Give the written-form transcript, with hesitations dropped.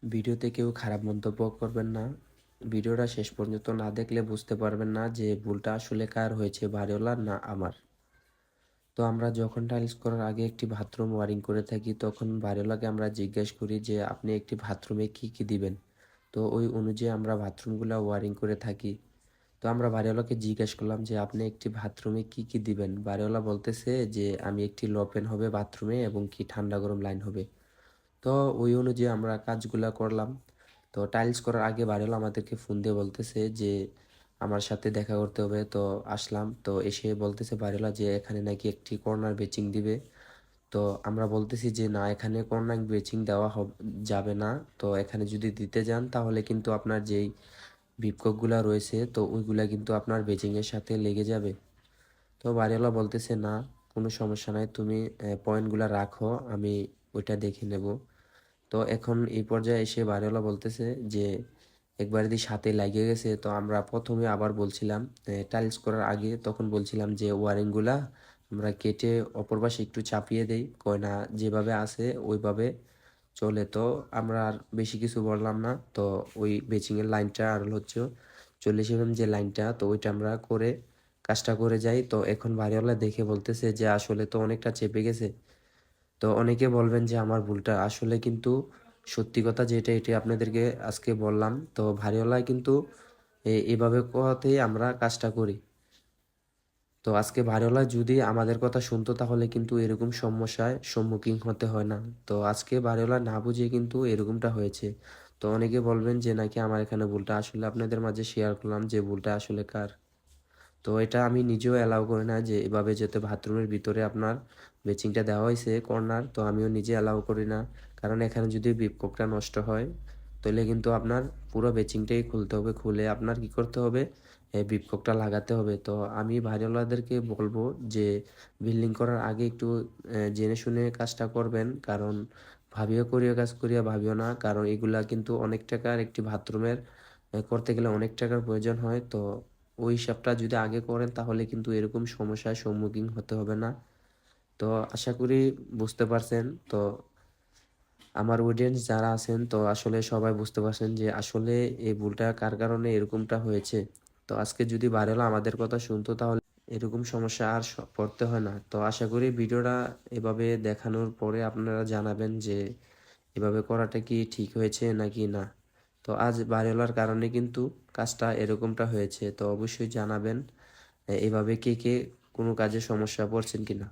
ভিডিওতে কেউ খারাপ মন্তব্য করবেন না। ভিডিওটা শেষ পর্যন্ত না দেখলে বুঝতে পারবেন না যে ভুলটা আসলে কার হয়েছে, বাড়িওয়ালার না আমার। তো আমরা যখন টাইলস করার আগে একটি বাথরুম ওয়ারিং করে থাকি, তখন বাড়িওয়ালাকে আমরা জিজ্ঞেস করি যে আপনি একটি বাথরুমে কি কি দিবেন। তো ওই অনুযায়ী আমরা বাথরুমগুলো ওয়ারিং করে থাকি। তো আমরা বাড়িওয়ালাকে জিজ্ঞেস করলাম যে আপনি একটি বাথরুমে কি কি দিবেন। বাড়িওয়ালা বলতেছে যে আমি একটি লপেন হবে বাথরুমে এবং কি ঠান্ডা গরম লাইন হবে। তো ওই অনুযায়ী আমরা কাজগুলা করলাম। তো টাইলস করার আগে বাড়িওয়ালা আমাদেরকে ফোন দিয়ে বলতেছে যে আমার সাথে দেখা করতে হবে। তো আসলাম, তো এসে বলতেছে বাড়িওয়ালা যে এখানে নাকি একটি কর্নার বেচিং দিবে। তো আমরা বলতেছি যে না, এখানে কর্নার বেচিং দেওয়া যাবে না। তো এখানে যদি দিতে যান তাহলে কিন্তু আপনার যেই বিপকগুলা রয়েছে তো ওইগুলা কিন্তু আপনার বেচিংয়ের সাথে লেগে যাবে। তো বাড়িওয়ালা বলতেছে না, কোনো সমস্যা নাই, তুমি পয়েন্টগুলা রাখো, আমি ওইটা দেখে নেব। তো এখন এই পর্যায়ে এসে বাড়িওয়ালা বলতেছে যে একবার যদি সাথে লাগিয়ে গেছে। তো আমরা প্রথমে আবার বলছিলাম টাইলস করার আগে, তখন বলছিলাম যে ওয়ারিংগুলা আমরা কেটে অপর পাশে একটু চাপিয়ে দেই, কয় না যেভাবে আছে ওইভাবে চলে। তো আমরা আর বেশি কিছু বললাম না। তো ওই বেচিংয়ের লাইনটা আর হচ্ছে 40 mm যে লাইনটা, তো ওইটা আমরা করে কাজটা করে যাই। তো এখন বাড়িওয়ালা দেখে বলতেছে যে আসলে তো অনেকটা চেপে গেছে। তো অনেকে বলবেন যে আমার ভুলটা, আসলে কিন্তু সত্যি কথা যেটা এটা আপনাদেরকে আজকে বললাম। তো ভারীওয়ালা কিন্তু এভাবে কথাতেই আমরা কাজটা করি। তো আজকে ভারীওয়ালা যদি আমাদের কথা শুনতো তাহলে কিন্তু এরকম সমস্যায় সম্মুখীন হতে হয় না। তো আজকে ভারীওয়ালা না বুঝে কিন্তু এরকমটা হয়েছে। তো অনেকে বলবেন যে নাকি আমার এখানে ভুলটা, আসলে আপনাদের মাঝে শেয়ার করলাম যে ভুলটা আসলে কার। তো এটা আমি নিজেও অ্যালাউ করি না যে এভাবে যেতে বাথরুমের ভিতরে আপনার বেচিংটা দেওয়া হয়েছে কর্নার, তো আমিও নিজে অ্যালাউ করি না। কারণ এখানে যদি বিপকটা নষ্ট হয় তাহলে কিন্তু আপনার পুরো বেচিংটাই খুলতে হবে, খুলে আপনার কি করতে হবে, বিপকটা লাগাতে হবে। তো আমি বাড়িওয়ালাদেরকে বলবো যে বিল্ডিং করার আগে একটু জেনে শুনে কাজটা করবেন। কারণ ভাবিও করিও কাজ করিয়া ভাবিও না, কারণ এগুলা কিন্তু অনেক টাকার, একটি বাথরুমের করতে গেলে অনেক টাকার প্রয়োজন হয়। তো ওই হিসাবটা যদি আগে করেন তাহলে কিন্তু এরকম সমস্যার সম্মুখীন হতে হবে না। তো আশা করি বুঝতে পারছেন। তো আমার অডিয়েন্স যারা আছেন তো আসলে সবাই বুঝতে পারছেন যে আসলে এই ভুলটা কার কারণে এরকমটা হয়েছে। তো আজকে যদি বারেলা আমাদের কথা শুনতো তাহলে এরকম সমস্যা আর পড়তে হয় না। তো আশা করি ভিডিওটা এভাবে দেখানোর পরে আপনারা জানাবেন যে এভাবে করাটা কি ঠিক হয়েছে নাকি না। তো আজ বাড়িওয়ালার কারণে কিন্তু কাজটা এরকমটা হয়েছে। তো অবশ্যই জানাবেন এভাবে কে কে কোনো কাজে সমস্যা পড়ছেন কিনা।